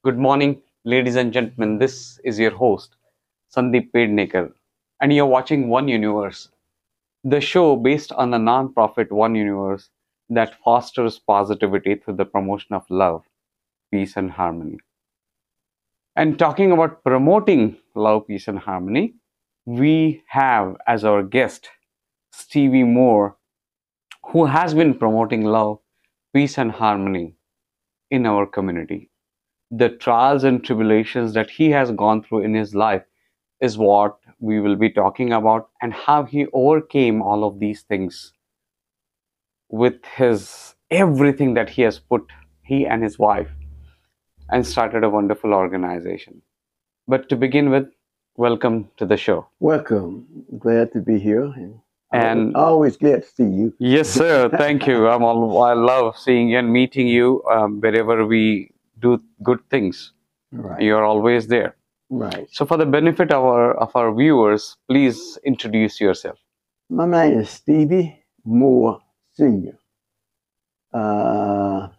Good morning, ladies and gentlemen. This is your host, Sandeep Pednekar, and you're watching One Universe, the show based on the non-profit One Universe that fosters positivity through the promotion of love, peace, and harmony. And talking about promoting love, peace, and harmony, we have as our guest Stevie Moore, who has been promoting love, peace, and harmony in our community. The trials and tribulations that he has gone through in his life is what we will be talking about, and how he overcame all of these things with his everything that he has put, he and his wife, and started a wonderful organization. But to begin with, welcome to the show. Welcome. Glad to be here, and And always glad to see you. yes, sir, thank you. I love seeing you and meeting you wherever we do good things. Right. You're always there. Right. So, for the benefit of our viewers, please introduce yourself. My name is Stevie Moore Sr. Uh,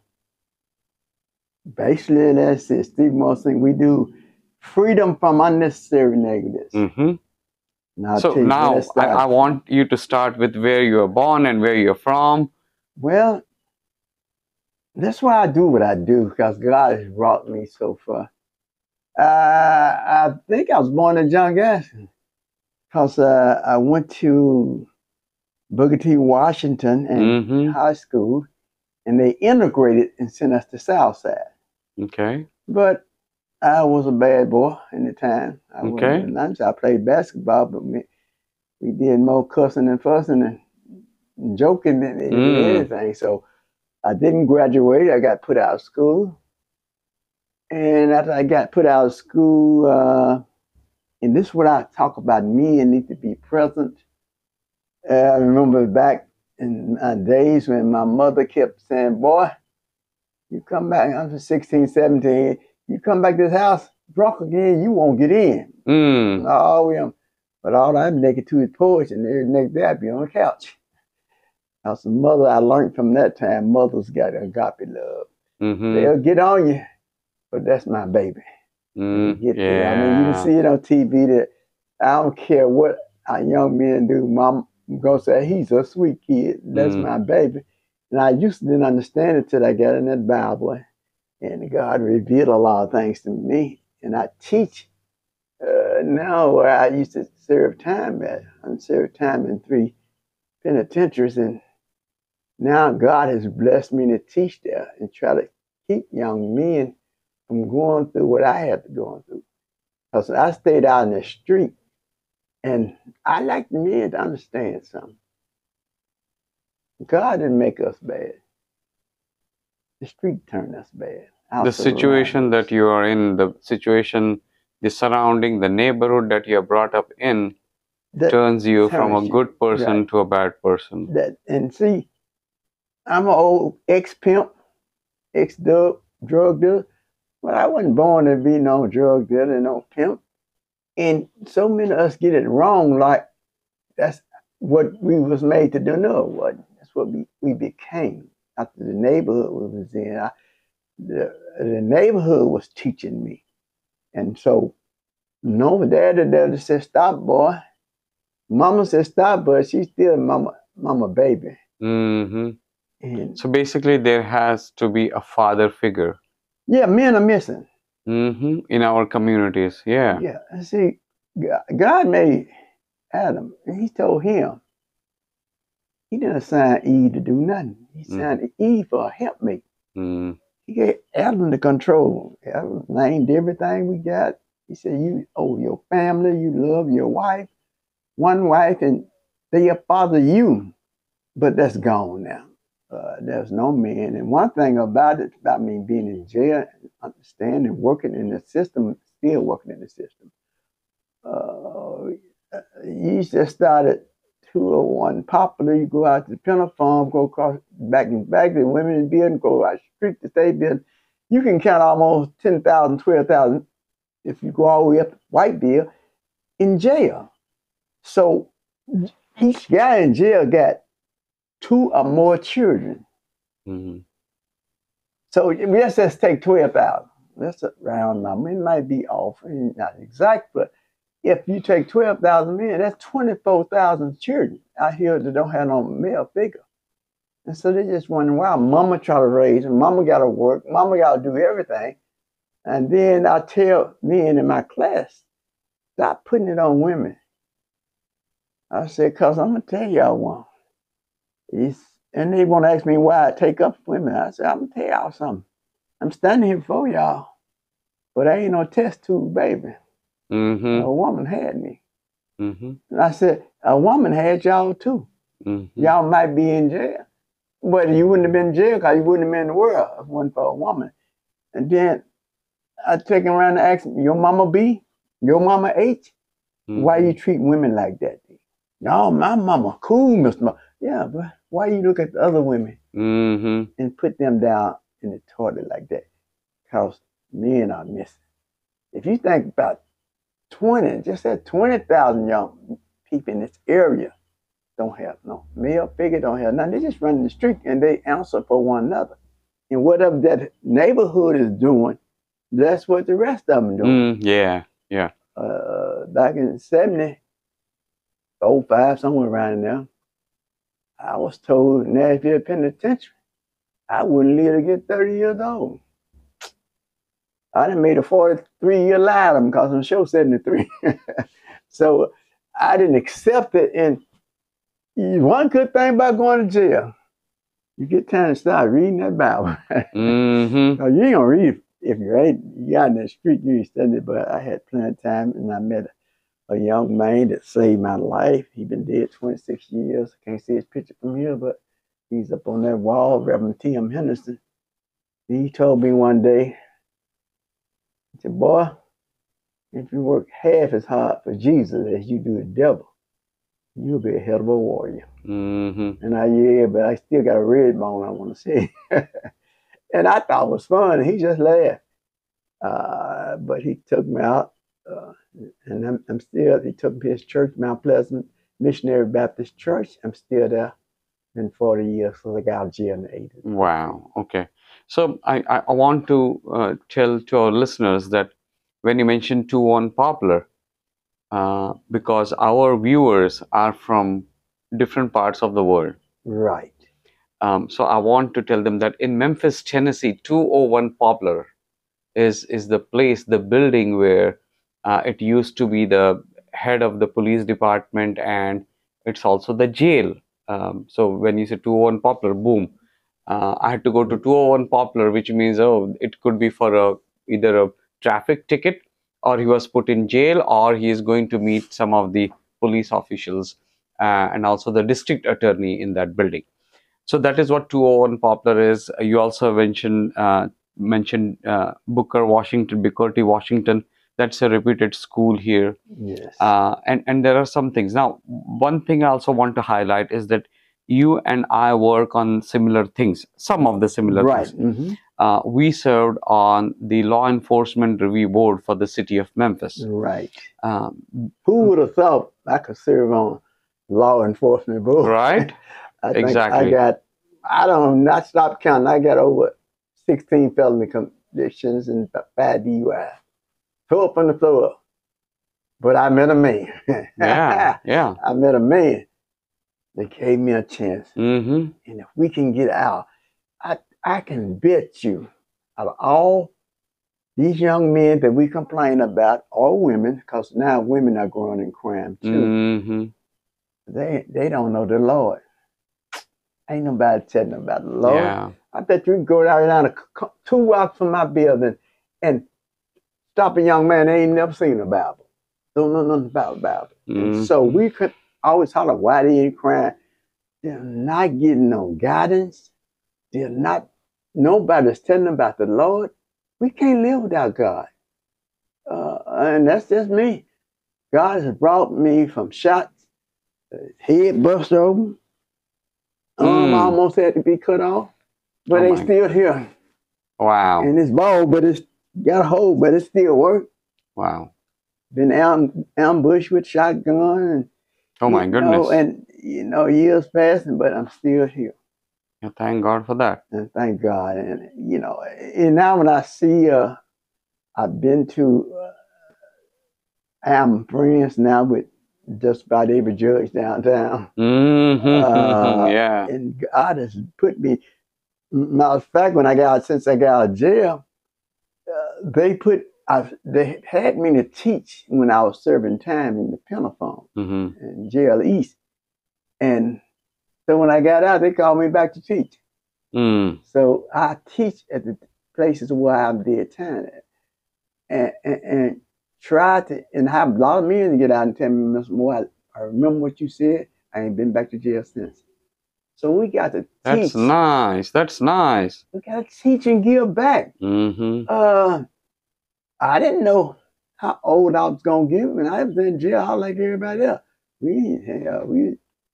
Basically, that's it. Stevie Moore Sr. We do freedom from unnecessary negatives. Hmm. Now, So now I want you to start with where you were born and where you're from. Well, that's why I do what I do, because God has brought me so far. I think I was born in John Gaston, because I went to Booker T. Washington and high school, and they integrated and sent us to Southside. Okay. But I was a bad boy in the time. Okay. I played basketball, but we did more cussing and fussing and joking than anything. So I didn't graduate. I got put out of school. And after I got put out of school, and this is what I talk about, men need to be present. I remember back in my days when my mother kept saying, boy, you come back, I was 16, 17, you come back to this house drunk again, you won't get in. But all I'm naked to his porch, and every next day I'd be on the couch. As a mother, I learned from that time, mothers got agape love. They'll get on you, but that's my baby. Get there. I mean, you can see it on TV that I don't care what our young men do. Mom gonna say, he's a sweet kid. That's my baby. And I used to didn't understand it till I got in that Bible. And God revealed a lot of things to me. And I teach now where I used to serve time at. I served time in 3 penitentiaries. And now God has blessed me to teach there and try to keep young men from going through what I had to go through. Because I stayed out in the street, and I like the men to understand something. God didn't make us bad. The street turned us bad. The situation that you are in, the situation, the surrounding, the neighborhood that you are brought up in, turns you from a good person to a bad person. And see, I'm an old ex-pimp, ex-drug dealer, but I wasn't born to be no drug dealer, no pimp. And so many of us get it wrong, like that's what we was made to do. No, it wasn't. That's what we became after the neighborhood we was in. The neighborhood was teaching me. And so, no, daddy said, stop, boy. Mama said, stop, but she's still mama baby. And so basically, there has to be a father figure. Yeah, men are missing. In our communities, yeah. Yeah, see, God made Adam, and he told him, he didn't assign Eve to do nothing. He assigned Eve for a helpmate. He gave Adam the control. Adam named everything we got. He said, you owe your family, you love your wife, one wife, and they'll father you. But that's gone now. There's no man. And one thing about it, about me being in jail, understanding, working in the system, still working in the system. You just started 201 Popular. You go out to the Penal Farm, go across back to the women's building, go out the street to state building. You can count almost 10,000, 12,000 if you go all the way up to Whiteville in jail. So each guy in jail got 2 or more children. So let's just take 12,000. That's a round number. It might be off, not exact, but if you take 12,000 men, that's 24,000 children out here that don't have no male figure. And so they just wondering why mama try to raise them, mama got to work, mama got to do everything. And then I tell men in my class, stop putting it on women. I said, because I'm going to tell y'all one. And they want to ask me why I take up women. I said, I'm going to tell y'all something. I'm standing here for y'all, but I ain't no test tube baby. A woman had me. And I said, a woman had y'all too. Y'all might be in jail, but you wouldn't have been in jail because you wouldn't have been in the world if it wasn't for a woman. And then I take him around and ask him, your mama B? Your mama H? Why you treat women like that? No, my mama cool, Mr. Mo. Yeah, but why you look at the other women and put them down in the toilet like that? Because men are missing. If you think about 20,000 young people in this area don't have no male figure, don't have nothing. They just run the street and they answer for one another. And whatever that neighborhood is doing, that's what the rest of them doing. Yeah. Back in 70, 05, somewhere around there, I was told Nashville Penitentiary, I wouldn't live to get 30 years old. I done made a 43-year lie to them because I'm sure 73. So I didn't accept it. And one good thing about going to jail, you get time to start reading that Bible. You ain't gonna read it if you got in the street, you ain't studying it. But I had plenty of time, and I met a young man that saved my life. He been dead 26 years. I can't see his picture from here, but he's up on that wall, Reverend T.M. Henderson. He told me one day, he said, boy, if you work half as hard for Jesus as you do the devil, you'll be a hell of a warrior. And yeah, but I still got a red bone I want to see. And I thought it was fun. And he just laughed. But he took me out. And he took me to his church, Mount Pleasant Missionary Baptist Church. I'm still there. Been 40 years since I got out of jail in the 80s. Wow. Okay. So I want to tell to our listeners that when you mentioned 201 Poplar, because our viewers are from different parts of the world. Right. So I want to tell them that in Memphis, Tennessee, 201 Poplar is the place, the building where it used to be the head of the police department, and it's also the jail. So when you say 201 Poplar, boom, I had to go to 201 Poplar, which means, oh, it could be for either a traffic ticket, or he was put in jail, or he is going to meet some of the police officials and also the district attorney in that building. So that is what 201 Poplar is. You also mentioned Booker T. Washington. That's a reputed school here. Yes. And there are some things. Now, one thing I also want to highlight is that you and I work on similar things, some of the similar things. We served on the Law Enforcement Review Board for the city of Memphis. Right. Who would have thought I could serve on Law Enforcement Board? Right. I think exactly. I stopped counting. I got over 16 felony convictions and 5 DUI. Throw up on the floor. But I met a man. Yeah. I met a man that gave me a chance. And if we can get out, I can bet you, out of all these young men that we complain about, or women, because now women are growing in crime too, they don't know the Lord. Ain't nobody telling them about the Lord. Yeah. I bet you can go down 2 blocks from my building and stop a young man that ain't never seen the Bible. Don't know nothing about the Bible. And so we could always holler, why they ain't crying? They're not getting no guidance. They're not, nobody's telling them about the Lord. We can't live without God. And that's just me. God has brought me from shots, head bust open, arm almost had to be cut off, but they still here. Wow. And it's bald, but it's got a hole, but it still works. Wow. Been ambushed with shotgun. And, oh my goodness. And years passing, but I'm still here. Yeah, thank God for that. And thank God. And and now when I see I've been to. I'm friends now with just about every judge downtown. Yeah. And God has put me. Matter of fact, when I got out, since I got out of jail, they had me to teach when I was serving time in the Pentaphone in jail east. And so when I got out, they called me back to teach. So I teach at the places where I did time at. And try to, and have a lot of men to get out and tell me, Mr. Moore, I remember what you said. I ain't been back to jail since. So we got to teach. That's nice. That's nice. We got to teach and give back. I didn't know how old I was going to get when I was in jail. I was like everybody else. We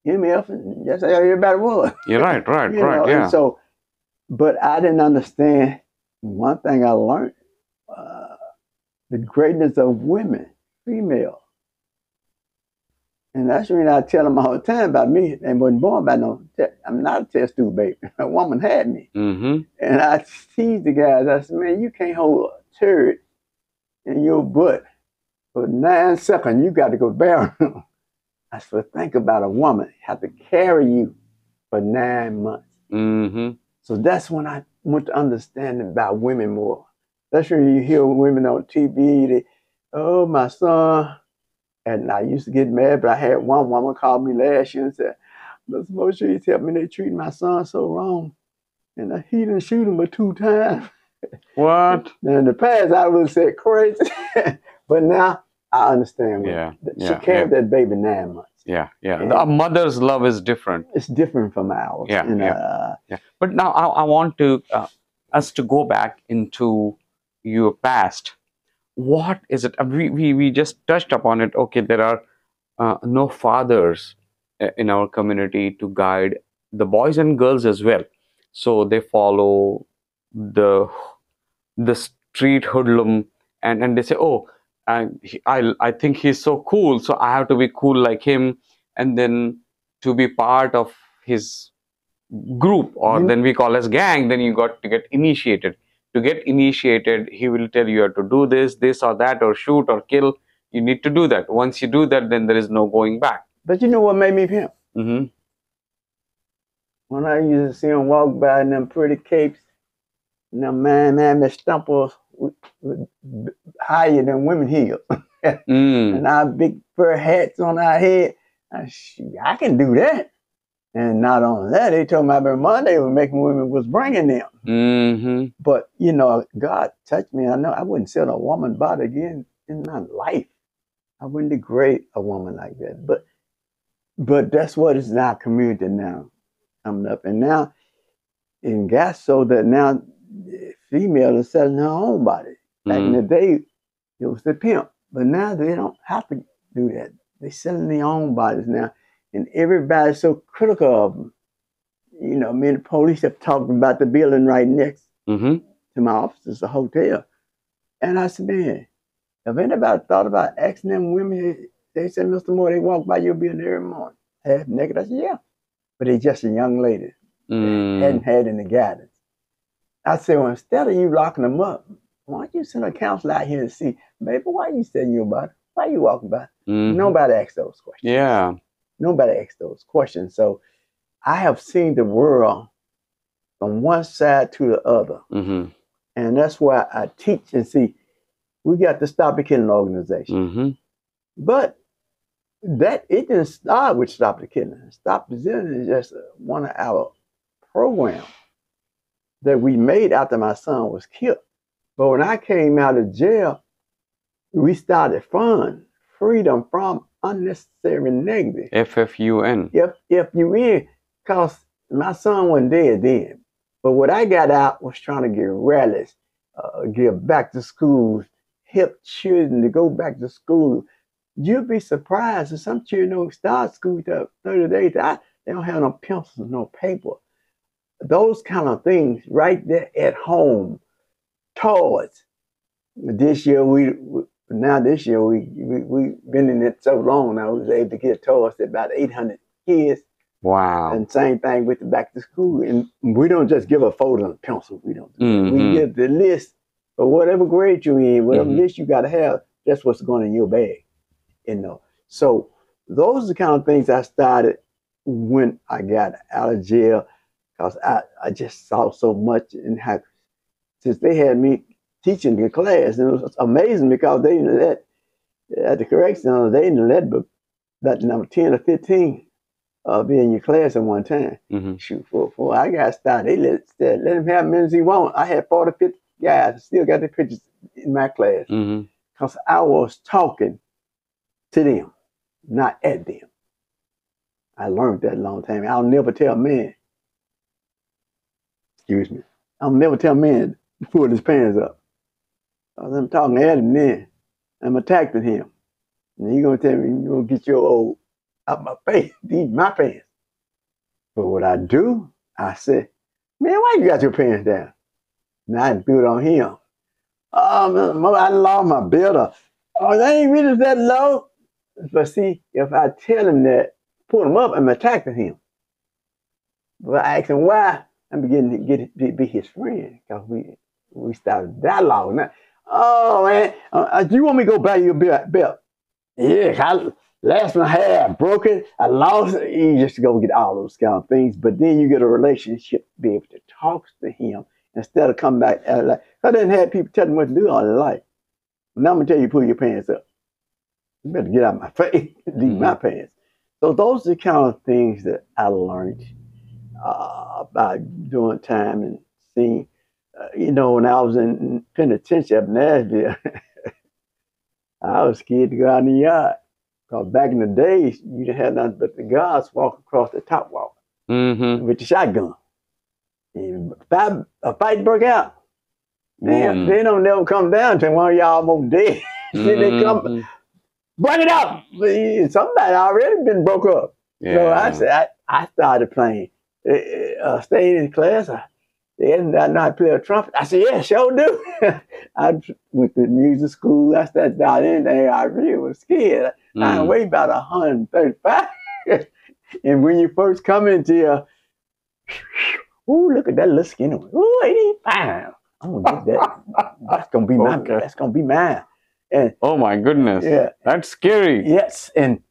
MF and that's how everybody was. You're right, right, You right, know, yeah. and so, but I didn't understand one thing I learned, the greatness of women, female. And that's the reason I tell them all the time about me. They wasn't born by no, I'm not a test tube baby. A woman had me. And I tease the guys, I said, man, you can't hold a turd in your butt for 9 seconds. You got to go bury them. I said, think about a woman have to carry you for 9 months. So that's when I went to understand about women more. That's when you hear women on TV, they, oh, my son. And I used to get mad, but I had one woman call me last year and said, Mr. Moshe, you tell me they treat my son so wrong. And he didn't shoot him but 2 times. What? Now, in the past, I would have said crazy. But now I understand. She carried that baby 9 months. Yeah. A mother's love is different. It's different from ours. Yeah. But now I want to us to go back into your past. What is it? We just touched upon it. Okay, there are no fathers in our community to guide the boys and girls as well. So they follow the street hoodlum and they say, oh, I think he's so cool, so I have to be cool like him, and then to be part of his group, or then we call as gang, then you got to get initiated. To get initiated, he will tell you have to do this or that, or shoot or kill. You need to do that. Once you do that, then there is no going back. But you know what made me pimp? When I used to see him walk by in them pretty capes, and them man, stumpers higher than women heels. And our big fur hats on our head. I can do that. And not only that, they told me every Monday was making women was bringing them. But, you know, God touched me. I know I wouldn't sell a woman body again in my life. I wouldn't degrade a woman like that. But that's what is in our community now, coming up. And now, it got so that now female is selling her own body. Back in the day, it was the pimp. But now they don't have to do that. They're selling their own bodies now. And everybody's so critical of them. You know, me and the police have talked about the building right next to my office. It's a hotel. And I said, man, have anybody thought about asking them women? They said, Mr. Moore, they walk by your building every morning, half naked. I said, yeah. But they're just a young lady. Hadn't had any guidance. I said, well, instead of you locking them up, why don't you send a counselor out here to see, baby, why you selling your body? Why you walking by? Nobody asks those questions. Yeah. Nobody asks those questions. So I have seen the world from one side to the other. And that's why I teach and see, we got to stop the killing organization. But that it didn't start with Stop the Killing. Stop the Killing is just one of our programs that we made after my son was killed. But when I came out of jail, we started FFUN, Freedom from Unnecessary Negative. FFUN. FFUN, because my son wasn't dead then. But what I got out was trying to get rallies, give back to schools, help children to go back to school. You'd be surprised that some children don't start school till 30 days. They don't have no pencils, no paper. Those kind of things right there at home. Toys. This year we've been in it so long now, we was able to get toys to about 800 kids. Wow. And same thing with the back to school. And we don't just give a folder and a pencil. We don't do that. We give the list But whatever grade you in, whatever list you got to have, that's what's going in your bag. So those are the kind of things I started when I got out of jail, because I just saw so much in how, since they had me teaching the class, and it was amazing because they didn't let, at the correction center, they didn't let but number 10 or 15 be in your class at one time. Shoot, for I got started, they let him have as many as he want. I had 40, 50 guys. I still got the pictures in my class because I was talking to them, not at them. I learned that a long time. I'll never tell a man, excuse me, I'll never tell a man to pull his pants up. Because I'm talking at him then. I'm attacking him. And he's going to tell me, you're going to get your old out my face. These my pants. But what I do, I say, man, why you got your pants down? And I threw it on him. Oh, man, I lost my belt. Oh, they ain't really that low. But see, if I tell him that, pull him up, I'm attacking him. But I ask him why, I'm beginning to be his friend. Because we started dialogue. Now, oh, man, do you want me to go buy you a belt? Yeah, last one I had, I broke it, I lost it. You just go get all those kind of things. But then you get a relationship, be able to talk to him instead of coming back. Like, I didn't have people telling me what to do all their life. Now I'm going to tell you, pull your pants up. You better get out of my face, leave my pants. So those are the kind of things that I learned about doing time and seeing. When I was in penitentiary up in Nashville, I was scared to go out in the yard. Because back in the days, you didn't have nothing but the guards walk across the top walk with the shotgun. And if a fight broke out, man, they don't never come down till one of y'all almost dead. Then they come, bring it up. Somebody already been broke up. Yeah. So I said, I started playing. Staying in class, they didn't know how to play a trumpet. I said, yeah, sure do. I went to music school. I started down anything. I really was scared. I weighed about 135. And when you first come into here, ooh, look at that little skinny one. Ooh, 85. I'm gonna get that. That's gonna be mine. That's gonna be mine. And oh my goodness. Yeah. That's scary. Yes. And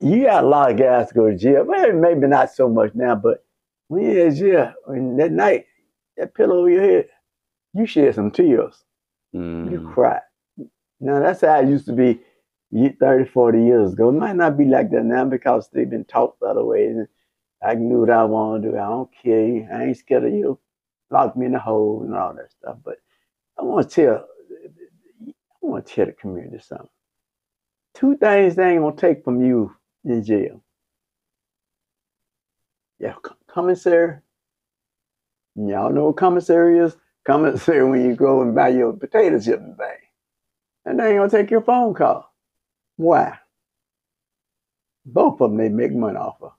you got a lot of guys go to jail. Well, maybe not so much now, but when you're in jail, that night, that pillow over your head, you shed some tears. You cry. Now, that's how it used to be 30, 40 years ago. It might not be like that now because they've been taught the other ways. And I can do what I want to do. I don't care. I ain't scared of you. Lock me in the hole and all that stuff. But I want to tell the community something. Two things they ain't going to take from you in jail. Yeah, commissary. Y'all know what commissary is? Commissary when you go and buy your potato chip and thing. And they ain't gonna take your phone call. Why? Both of them they make money off of.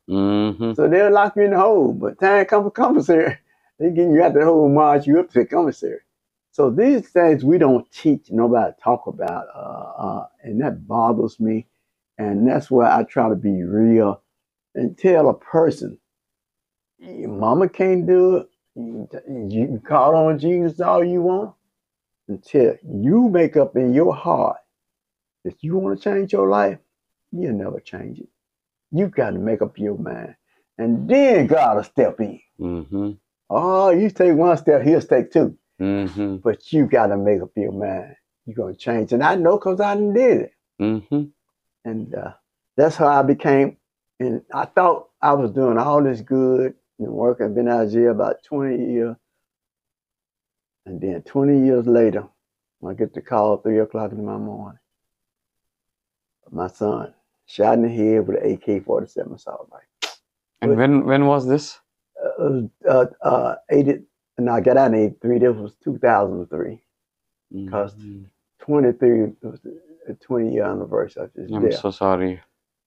So they'll lock you in the hole. But time comes for commissary, they get you out the hole and march you up to the commissary. So these things we don't teach, nobody talk about, and that bothers me. And that's why I try to be real and tell a person, your mama can't do it. You can call on Jesus all you want until you make up in your heart that you want to change your life, you'll never change it. You got to make up your mind. And then God will step in. Oh, you take one step, he'll take two. But you got to make up your mind. You're going to change. And I know because I did it. And that's how I became. And I thought I was doing all this good and work. I've been out of jail about 20 years. And then 20 years later, I get the call at 3 o'clock in the morning. My son shot in the head with an AK-47 assault rifle. And when was this? I got out in 83. This was 2003. Because 23 was the 20-year anniversary of his death. I'm so sorry.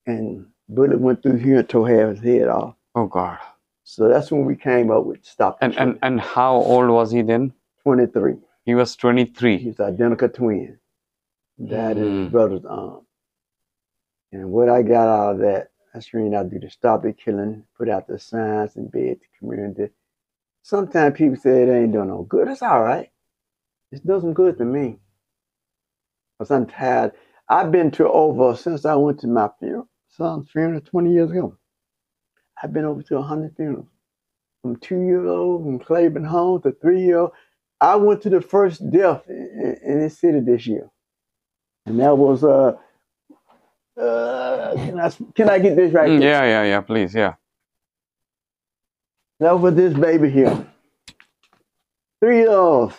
And bullet went through here and tore half his head off. Oh, God. So that's when we came up with Stop the Killing. And how old was he then? 23. He was 23. He's identical twin. That is his brother's arm. And what I got out of that, I screened out to Stop the Killing, put out the signs and bed to community. Sometimes people say it ain't doing no good. That's all right. It's doing some good to me. Because I'm tired. I've been to over, since I went to my son's funeral 20 years ago, I've been over to 100 funerals. From 2 years old, from Claiborne home to 3 years old. I went to the first death in this city this year. And that was, can I get this right? Yeah, please, yeah. That was this baby here. 3 years old.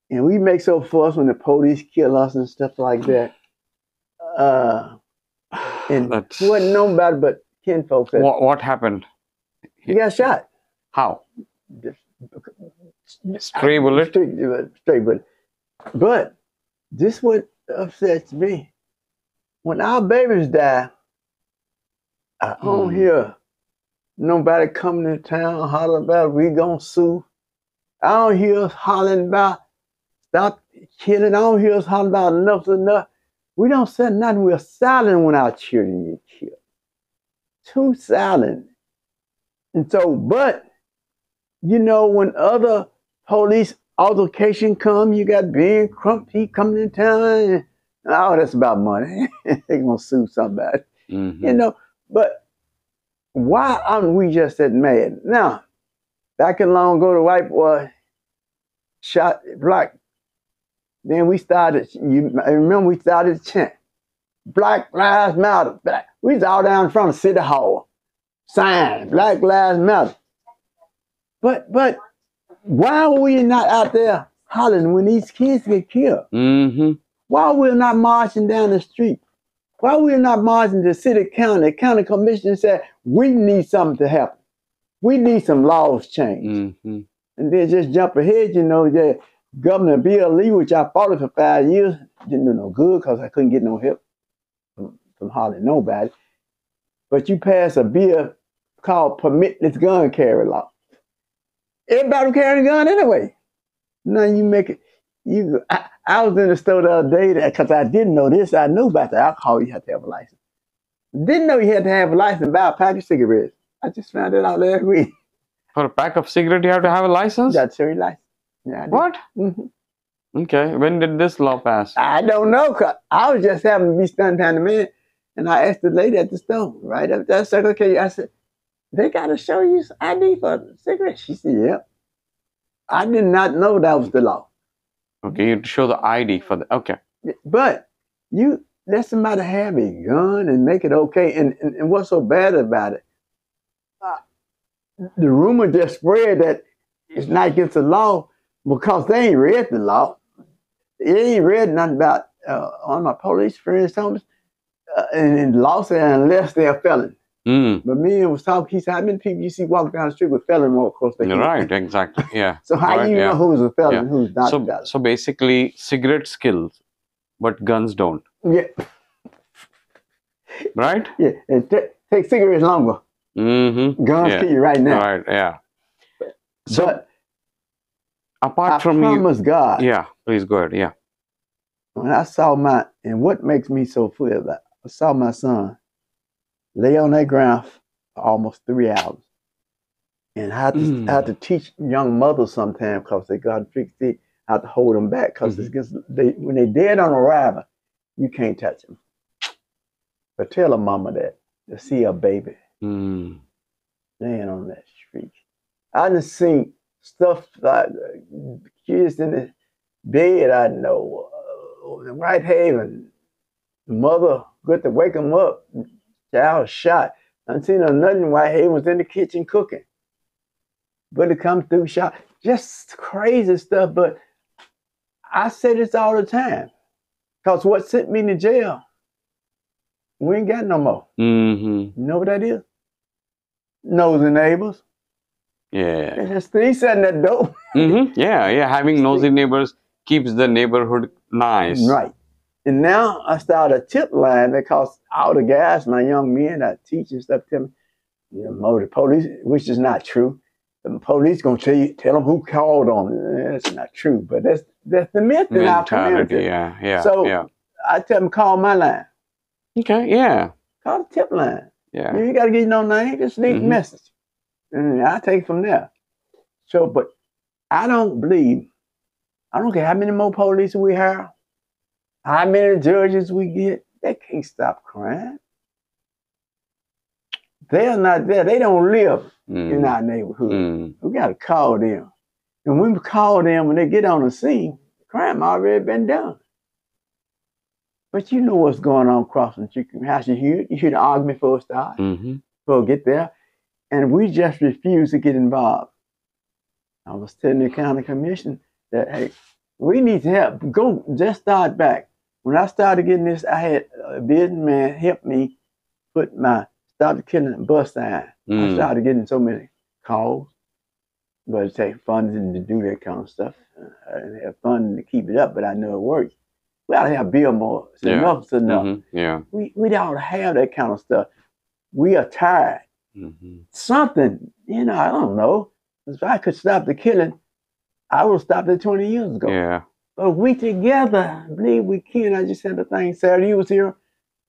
And we make so fuss when the police kill us and stuff like that. And That's... wasn't nobody but kinfolk. What happened? He got shot. How? Stray bullet? Straight bullet. But this what upsets me. When our babies die, I don't hear nobody coming to town hollering about we gonna sue. I don't hear us hollering about stop killing. I don't hear us hollering about enough's enough. We don't say nothing. We're silent when our children get killed. Too silent. And so, but, you know, when other police altercation come, you got Ben Crump, he coming in town, and oh, that's about money. They're going to sue somebody. You know, but why aren't we just that mad? Now, back in long ago, the white boy shot black. Then we started, I remember we started to chant, Black Lives Matter. We was all down in front of City Hall, sign, Black Lives Matter. But why were we not out there hollering when these kids get killed? Why are we not marching down the street? Why are we not marching to city county commission and say, we need something to happen. We need some laws changed. And then just jump ahead, you know, that Governor Bill Lee, which I fought for 5 years, didn't do no good because I couldn't get no help from hardly nobody. But you pass a bill called Permitless Gun Carry Law. Everybody carrying a gun anyway. Now you make it. I was in the store the other day because I didn't know this. I knew about the alcohol. You had to have a license. Didn't know you had to have a license to buy a pack of cigarettes. I just found it out last week. For a pack of cigarettes, you have to have a license? That's your license. Yeah, what? Okay. When did this law pass? I don't know. Cause I was just having to be stunned down the minute, and I asked the lady at the store right up there. I said, "Okay." I said, "They got to show you ID for cigarettes." She said, "Yep." I did not know that was the law. Okay, you have to show the ID for the. Okay. But you let somebody have a gun and make it okay. And what's so bad about it? The rumor just spread that it's not against the law because they ain't read the law. They ain't read nothing about on my police friends told me. And the law said unless they're a felon. But me and was talking, he said, how many people you see walking down the street with felon more across the head? Right, exactly. Yeah. So how do you know who's a felon and who's not a felon? So basically cigarettes kills, but guns don't. Yeah. Right? Yeah. And take cigarettes longer. Guns kill you right now. Right, yeah. So but apart from I promise God. Yeah, please go ahead. Yeah. When I saw and what makes me so full that I saw my son lay on that ground for almost 3 hours. And I had to teach young mothers sometimes because they got fixed it. I have to hold them back because when they're dead on arrival, you can't touch them. But tell a mama that to see a baby laying on that street. I done seen stuff like kids in the bed, I know, in Whitehaven, the mother good to wake them up, child shot. I done seen another in Whitehaven was in the kitchen cooking. But it come through shot. Just crazy stuff, but I say this all the time. Because what sent me to jail, we ain't got no more. You know what that is? Nosy neighbors. Yeah. He said that door. Yeah. Having nosy neighbors keeps the neighborhood nice. Right. And now I started a tip line because all the guys, my young men, I teach and stuff, tell me, you know, the police, which is not true. The police gonna tell them who called on them. That's not true, but that's the myth in our community. Yeah. So I tell them call my line. Okay, yeah. Call the tip line. Yeah. You gotta get no name, just leave a message. And I take it from there. So, but I don't believe I don't care how many more police we have, how many judges we get, they can't stop crime. They're not there. They don't live in our neighborhood. We got to call them. And when we call them, when they get on the scene, crime already been done. But you know what's going on across the chicken house. You hear the argument before it starts, before it get there. And we just refuse to get involved. I was telling the county commission that, hey, we need to help. Go, just start back. When I started getting this, I had a businessman help me started killing a bus sign. I started getting so many calls, but it takes funding to do that kind of stuff. I didn't have funding to keep it up, but I know it works. We ought to have Bill Moore. Enough's enough. We ought to have that kind of stuff. We are tired. Something, I don't know. If I could stop the killing, I would have stopped it 20 years ago. Yeah. But we together, I believe we can. I just had a thing Saturday. You was here,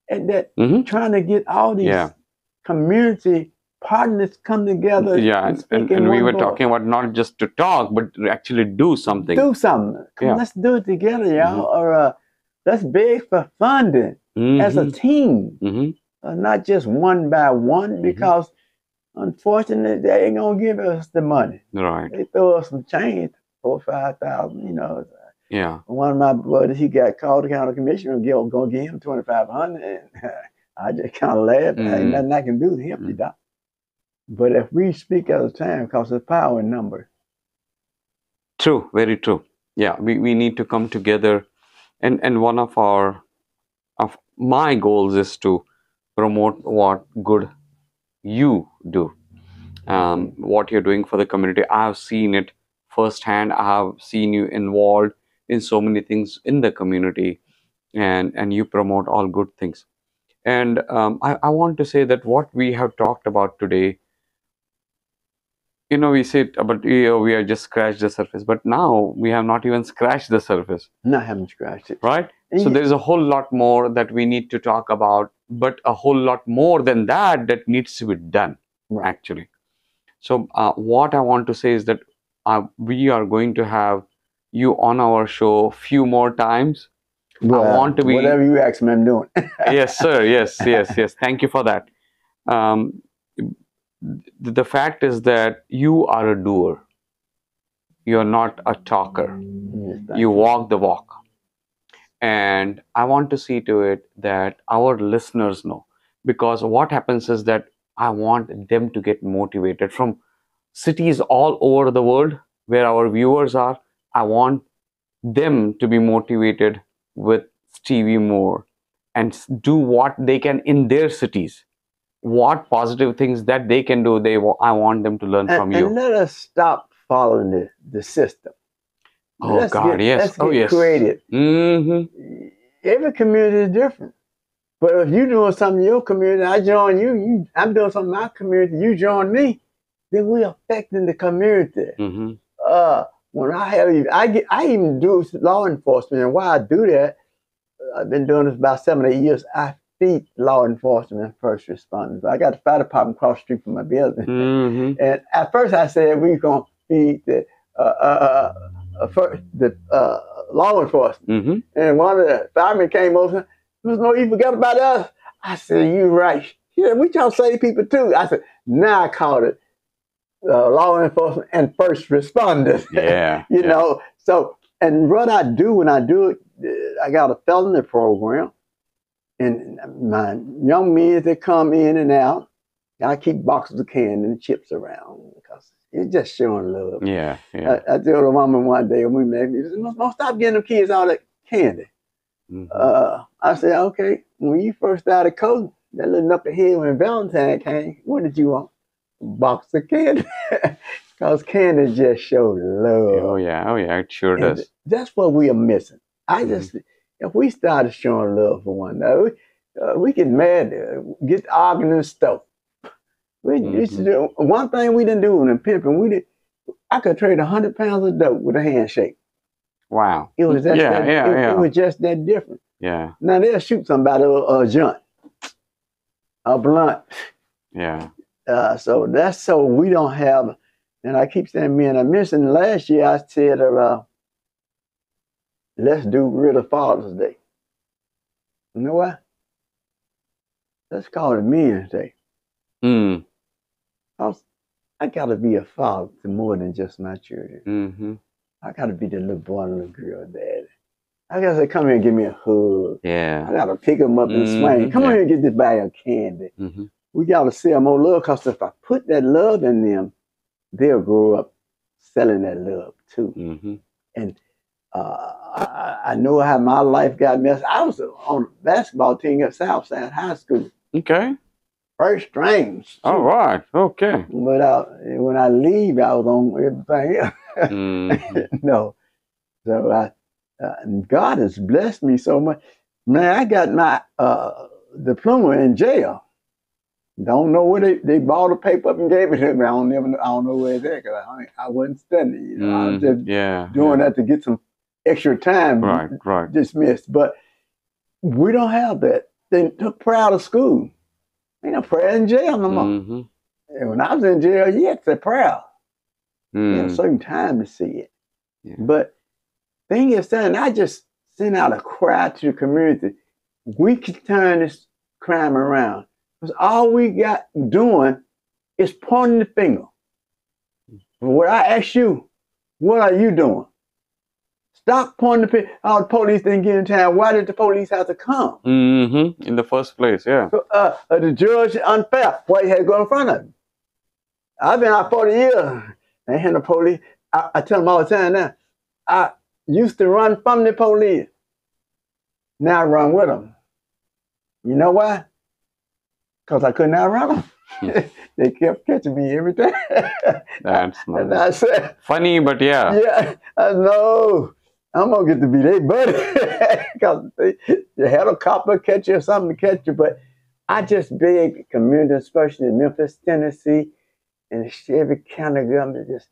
and that trying to get all these community partners come together. Yeah, and we were talking about not just to talk, but to actually do something. Do something. Come on, let's do it together, y'all. Or let's beg for funding as a team, not just one by one, because unfortunately they ain't gonna give us the money. Right. They throw us some change, 4,000 or 5,000. Yeah. One of my buddies, he got called to county commissioner, gonna give him 2,500, and I just kind of laughed. Ain't nothing I can do to help you, doc. But if we speak at a time, because there's power in numbers. True, very true. Yeah, we need to come together, and one of my goals is to promote what good you do, what you're doing for the community. I have seen it firsthand. I have seen you involved in so many things in the community, and you promote all good things. And I want to say that what we have talked about today, we said about we are just scratched the surface, but now we have not even scratched the surface. No, I haven't scratched it. Right? So there's a whole lot more that we need to talk about, but a whole lot more than that needs to be done, actually. So what I want to say is that we are going to have you on our show few more times. Well, I want to be whatever you ask me, I'm doing. Yes, sir. Yes. Thank you for that. The fact is that you are a doer. You're not a talker. Yes, you walk the walk. And I want to see to it that our listeners know, because what happens is that I want them to get motivated from cities all over the world where our viewers are. I want them to be motivated with Stevie Moore and do what they can in their cities. What positive things that they can do, I want them to learn from you. And let us stop following the system. Let's get creative. Every community is different. But if you're doing something in your community, I join you, I'm doing something in my community, you join me, then we're affecting the community. When I even do law enforcement, and why I do that, I've been doing this about 7 or 8 years. I feed law enforcement and first responders. I got the fire department across the street from my building. And at first I said we were going to feed the law enforcement. And one of the firemen came over and said, "Mr. Moore, you forgot about us?" I said, "You right." Yeah, we trying to save people too. I said, now I call it law enforcement and first responders. Yeah. you know, so, and what I do when I do it, I got a felony program. And my young men that come in and out, I keep boxes of candy and chips around because it's just showing love. Yeah. I told a woman one day when we met, she said, "Don't stop getting them kids all that candy." I said, "Okay, when you first started coding, that little knucklehead when Valentine came, what did you want? A box of candy." Because candy just shows love. Oh yeah, it sure does. That's what we are missing. If we started showing love for one another, we get mad, get arguing and stuff. One thing we didn't do in pimping, I could trade 100 pounds of dope with a handshake. Wow. It was just it was just that different. Yeah. Now they'll shoot somebody a joint, a blunt. Yeah. So that's so we don't have, and I keep saying, man, I mentioned last year, I said, let's do rid of Father's Day. You know what? Let's call it Men's Day. Mm. I gotta be a father to more than just my children. Mm-hmm. I gotta be the little boy and little girl daddy. I gotta say, come here and give me a hug. Yeah. I gotta pick them up and swing. Come here and get this bag of candy. Mm-hmm. We gotta sell more love, because if I put that love in them, they'll grow up selling that love too. Mm-hmm. And I know how my life got messed. I was on a basketball team at Southside High School. Okay. First strings. All right. Okay. But when I leave, I was on everything else. Mm-hmm. No. So God has blessed me so much. Man, I got my diploma in jail. Don't know where they bought the paper up and gave it to me. I don't know where it's at, because I wasn't studying. You know, I was just doing that to get some extra time dismissed. But we don't have that. They took prayer out of school. Ain't no prayer in jail no more. Mm-hmm. And when I was in jail, you had to say prayer. Mm. You had a certain time to see it. Yeah. But thing is, son, I just sent out a cry to the community. We can turn this crime around. Because all we got doing is pointing the finger. When I ask you, what are you doing? Stop pointing the finger. Oh, the police didn't get in town. Why did the police have to come? Mm-hmm. In the first place, yeah. So, the judge unfair. Why you had to go in front of him? I've been out 40 years. I ain't had no police. I tell them all the time now. I used to run from the police. Now I run with them. You know why? Because I couldn't outrun them. They kept catching me every time. That's nice. And I said, funny, but yeah. Yeah, I know. I'm going to get to be their buddy. Because the helicopter catch you or something to catch you. But I just beg the community, especially in Memphis, Tennessee, and the Chevy County government, just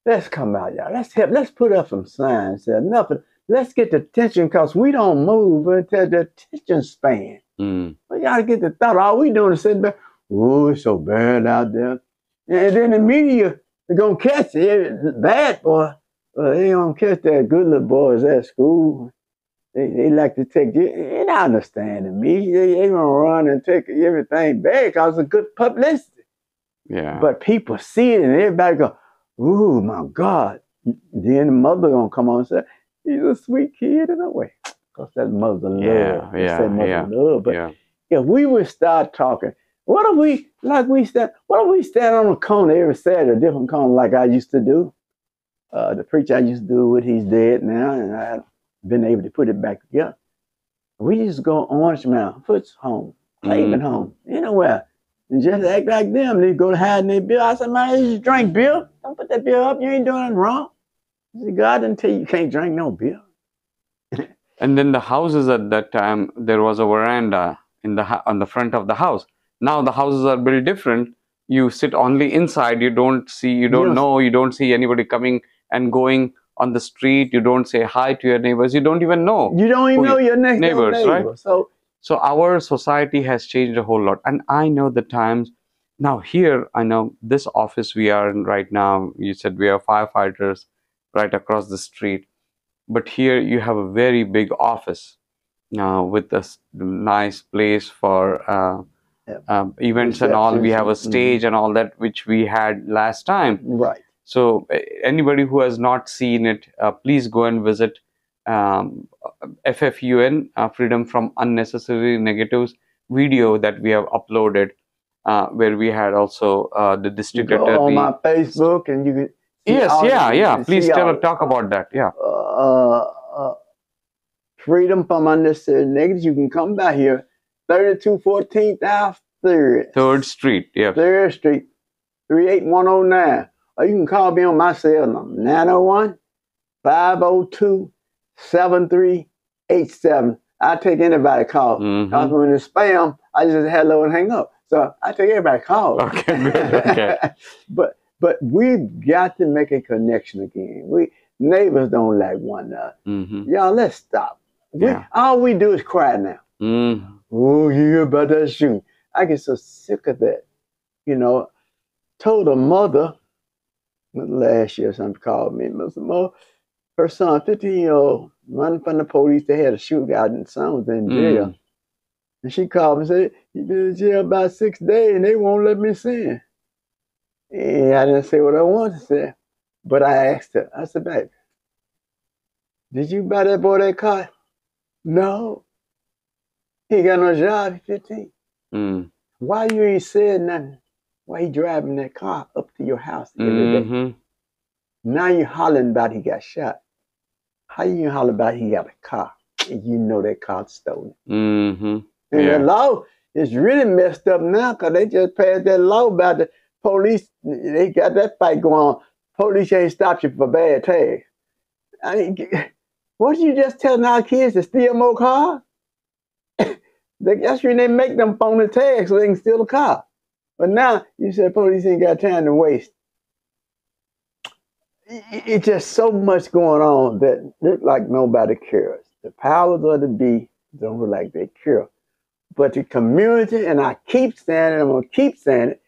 let's come out, y'all. Let's help. Let's put up some signs. Enough. Let's get the attention, because we don't move until the attention span. Mm. We got to get the thought. All we doing is sitting back. Oh, it's so bad out there. And then the media, they're going to catch it. Bad boy. Well, they don't catch that good little boys at school. They like to take it. And I understand the media. They going to run and take everything back because it's good publicity. Yeah. But people see it and everybody go, oh, my God. Then the mother going to come on and say, he's a sweet kid in a way. Because that mother love. That mother love. But if we would start talking, what if we stand on a corner every Saturday, a different corner like I used to do? The preacher I used to do with, he's dead now, and I've been able to put it back together. We just go Orange Mountain, Foots home, Clavin home, anywhere. And just act like them. They go to hide in their bill. I said, man, you just drink beer. Don't put that beer up. You ain't doing nothing wrong. I said, God didn't tell you can't drink no beer. And then the houses at that time, there was a veranda on the front of the house. Now the houses are built different. You sit only inside. You don't see anybody coming and going on the street. You don't say hi to your neighbors. You don't even know. You don't even know your next door neighbor. Right? So our society has changed a whole lot. And I know the times. Now here, I know this office we are in right now, you said we are firefighters right across the street. But here you have a very big office with a nice place for events and all. We have a stage and all that, which we had last time. Right. So anybody who has not seen it, please go and visit FFUN, Freedom from Unnecessary Negatives video that we have uploaded, where we had also the district attorney. On my Facebook, and you can. Yes, please talk about that. Yeah. Freedom from Unnecessary Negatives. You can come by here, 3214th Ave, 3rd Street. Yeah. 3rd Street, 38109. Or you can call me on my cell number, 901-502-7387. I take anybody call. Because when it's spam, I just hello and hang up. So I take everybody call. Okay, good. Okay. But we've got to make a connection again. Neighbors don't like one another. Y'all, let's stop. All we do is cry now. Oh, you hear about that shooting? I get so sick of that. You know, told a mother last year, something called me, Mr. Moore, her son, 15-year-old, running from the police. They had a shootout and son was in jail. And she called me and said, "He been in jail about 6 days and they won't let me see him." And I didn't say what I wanted to say. But I asked her, I said, "Baby, did you buy that boy that car?" "No. He ain't got no job. He's 15. Why you ain't said nothing? Why he driving that car up to your house every day? Now you hollering about he got shot. How you holler about he got a car and you know that car's stolen?" And the law is really messed up now because they just passed that law about the police. They got that fight going on. Police ain't stopped you for bad tags. I mean, what you just telling our kids to steal more cars? That's when they make them phony tags so they can steal a car. But now you said police ain't got time to waste. It's just so much going on that look like nobody cares. The powers of the be don't look like they care. But the community, and I keep saying it, I'm going to keep saying it,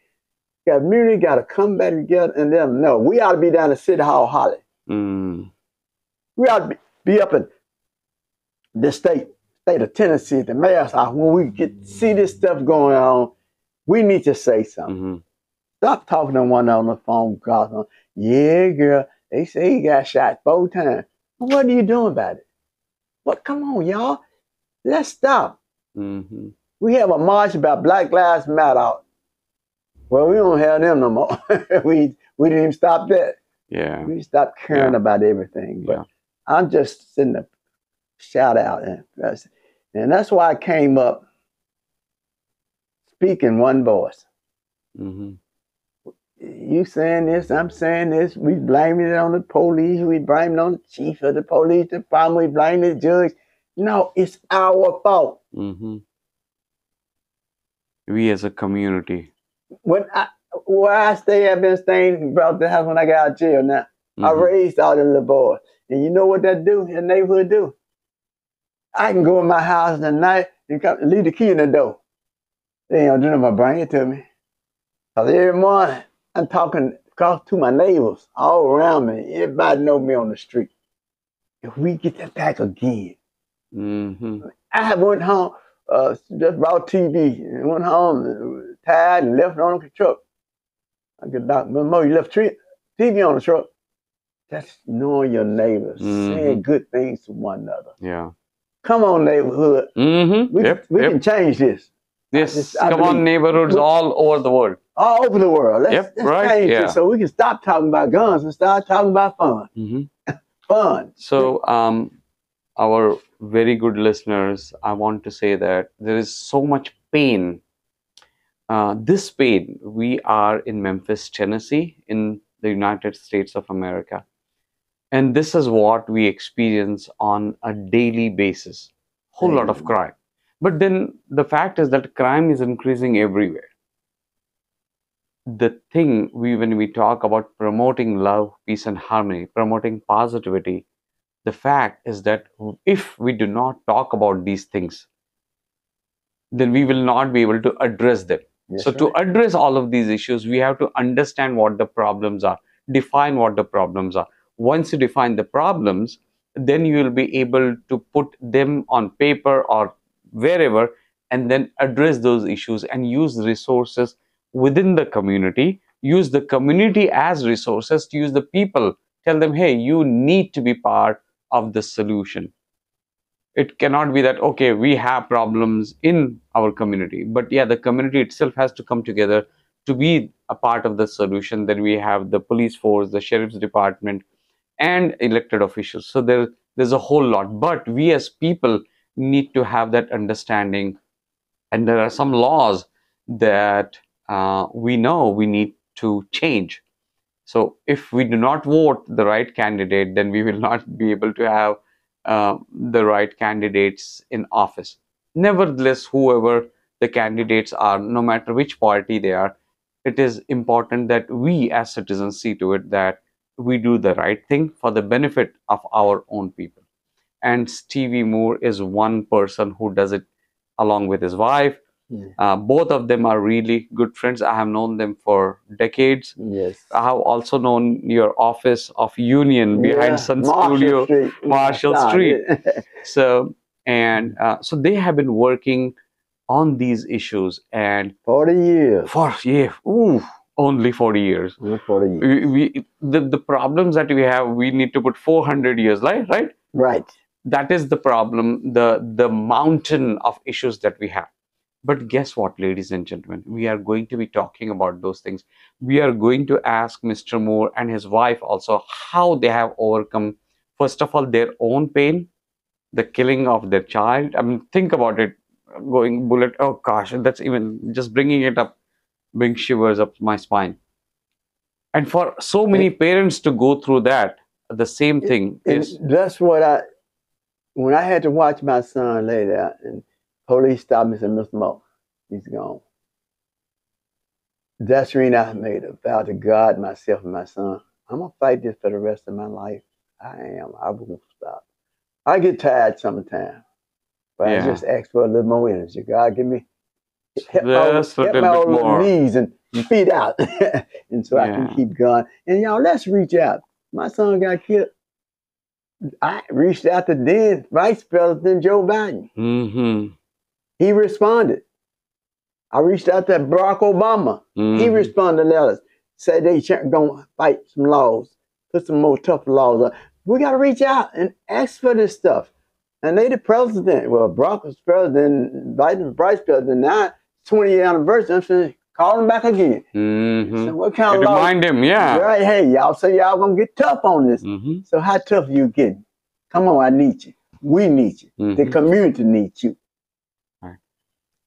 the community got to come back together and let them know. We ought to be down at City Hall hollering. We ought to be up in the state of Tennessee, the mayor's house, when we see this stuff going on. We need to say something. Stop talking to one on the phone, calling, "Yeah, girl, they say he got shot 4 times. What are you doing about it? What? Come on, y'all. Let's stop." We have a march about Black Lives Matter. Well, we don't have them no more. we didn't even stop that. Yeah. We stopped caring about everything. But I'm just sitting there, shout out. And that's why I came up speaking one voice. You saying this, I'm saying this. We blame it on the police. We blame it on the chief of the police department. We blame the judge. No, it's our fault. We as a community. Where I stay, I've been staying about the house when I got out of jail now. I raised all the little boys. And you know what that do in the neighborhood do? I can go in my house at night and leave the key in the door. They ain't gonna do nothing but bring it to me. Because every morning, I'm talking to my neighbors all around me. Everybody know me on the street. If we get that back again. I went home, just brought TV, and went home, tired, and left it on the truck. I get Doc, "Mo, you left TV on the truck." That's knowing your neighbors, saying good things to one another. Yeah. Come on, neighborhood. We can change this. Yes, come on, neighborhoods all over the world. All over the world. Let's change it so we can stop talking about guns and start talking about fun. Fun. So, our very good listeners, I want to say that there is so much pain. This pain, we are in Memphis, Tennessee, in the United States of America. And this is what we experience on a daily basis. Whole lot of crime. But then the fact is that crime is increasing everywhere. The thing, when we talk about promoting love, peace and harmony, promoting positivity, the fact is that if we do not talk about these things, then we will not be able to address them. So to address all of these issues, we have to understand what the problems are, define what the problems are. Once you define the problems, then you will be able to put them on paper or wherever, and then address those issues and use resources within the community, use the community as resources, to use the people, tell them, hey, you need to be part of the solution. It cannot be that, okay, we have problems in our community, but yeah, the community itself has to come together to be a part of the solution. Then we have the police force, the sheriff's department, and elected officials. So there's a whole lot, but we as people need to have that understanding. And there are some laws that we know we need to change. So if we do not vote the right candidate, then we will not be able to have the right candidates in office. Nevertheless, whoever the candidates are, no matter which party they are, it is important that we as citizens see to it that we do the right thing for the benefit of our own people. And Stevie Moore is one person who does it along with his wife. Yeah. Both of them are really good friends. I have known them for decades. Yes. I have also known your office of Union behind Yeah. Sun Marshall Studio, Street. Marshall Street. So, and so they have been working on these issues, and 40 years. only 40 years. 40 years. The problems that we have, we need to put 400 years, right? Right. That is the problem, the mountain of issues that we have. But guess what, ladies and gentlemen? We are going to be talking about those things. We are going to ask Mr. Moore and his wife also how they have overcome, first of all, their own pain, the killing of their child. I mean, think about it, going bullet. Oh gosh, that's even just bringing it up, bring shivers up my spine. And for so many parents to go through that, the same thing is. That's what when I had to watch my son lay there, and police stopped me and said, Mr. Moore, he's gone. That's the reason I made a vow to God, myself, and my son. I'm going to fight this for the rest of my life. I am. I won't stop. I get tired sometimes, but I just ask for a little more energy. God, give me, help my old knees and feet out. And so I can keep going. And y'all, let's reach out. My son got killed. I reached out to then Vice President Joe Biden. Mm-hmm. He responded. I reached out to Barack Obama. Mm-hmm. He responded to letters. Said they gonna fight some laws, put some more tough laws up. We gotta reach out and ask for this stuff. And they the president. Well, Barack was president, Biden was vice president. Now, 20th anniversary. I'm saying, call him back again. Mm-hmm. So what kind of law? Remind him, Right, hey, y'all say y'all gonna get tough on this. Mm-hmm. So how tough you getting? Come on, I need you. We need you. Mm-hmm. The community needs you. Right.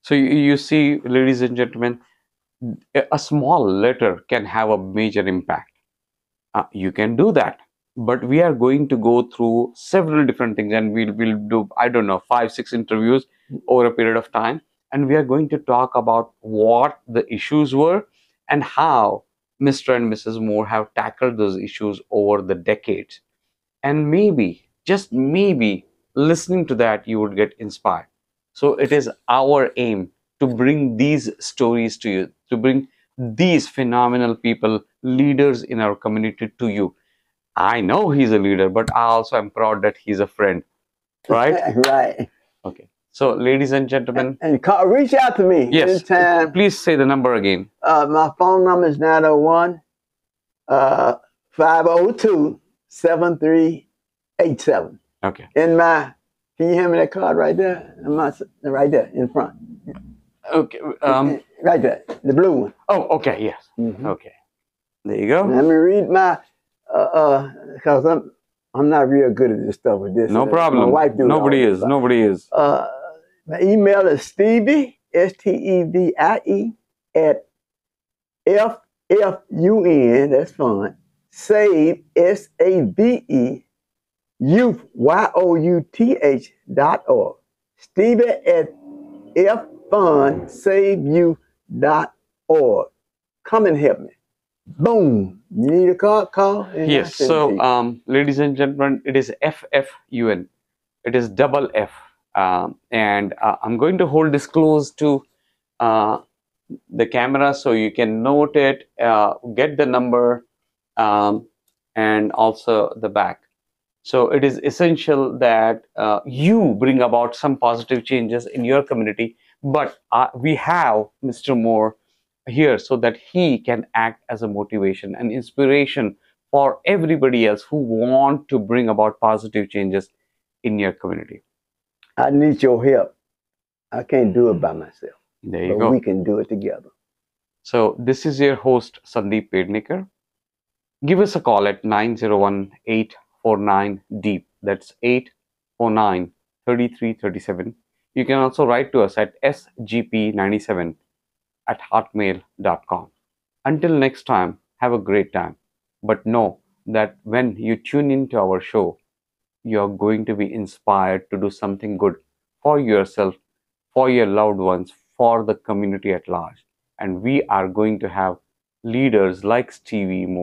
So you see, ladies and gentlemen, a small letter can have a major impact. You can do that. But we are going to go through several different things, and we'll do, I don't know, 5-6 interviews over a period of time. And we are going to talk about what the issues were and how Mr. and Mrs. Moore have tackled those issues over the decades. And maybe, just maybe, listening to that, you would get inspired. So it is our aim to bring these stories to you, to bring these phenomenal people, leaders in our community to you. I know he's a leader, but I also am proud that he's a friend, right? Right. Okay. So, ladies and gentlemen, and reach out to me. Yes. Anytime. Please say the number again. My phone number is 901 502 7387. Okay. Can you hand me that card right there? Right there in front. Okay. Right there, the blue one. Oh, okay. Yes. Mm-hmm. Okay. There you go. Let me read my, because I'm not real good at this stuff with this. No problem. My wife do Nobody is. Nobody is. My email is Stevie, Stevie, at FFUN, that's fun, save, SAVE, youth, YOUTH.org. Stevie at FFUNSaveYou.org. Come and help me. Boom. You need a card? Call. Yes. So, ladies and gentlemen, it is FFUN. It is double F. And I'm going to hold this close to the camera so you can note it, get the number, and also the back. So it is essential that you bring about some positive changes in your community. But we have Mr. Moore here so that he can act as a motivation and inspiration for everybody else who want to bring about positive changes in your community. I need your help. I can't do it by myself. There you go. We can do it together. So this is your host, Sandeep Pednekar. Give us a call at 901-849-DEEP. That's 849-3337. You can also write to us at sgp97@hotmail.com. Until next time, have a great time. But know that when you tune into our show, you're going to be inspired to do something good for yourself, for your loved ones, for the community at large. And we are going to have leaders like Stevie Moore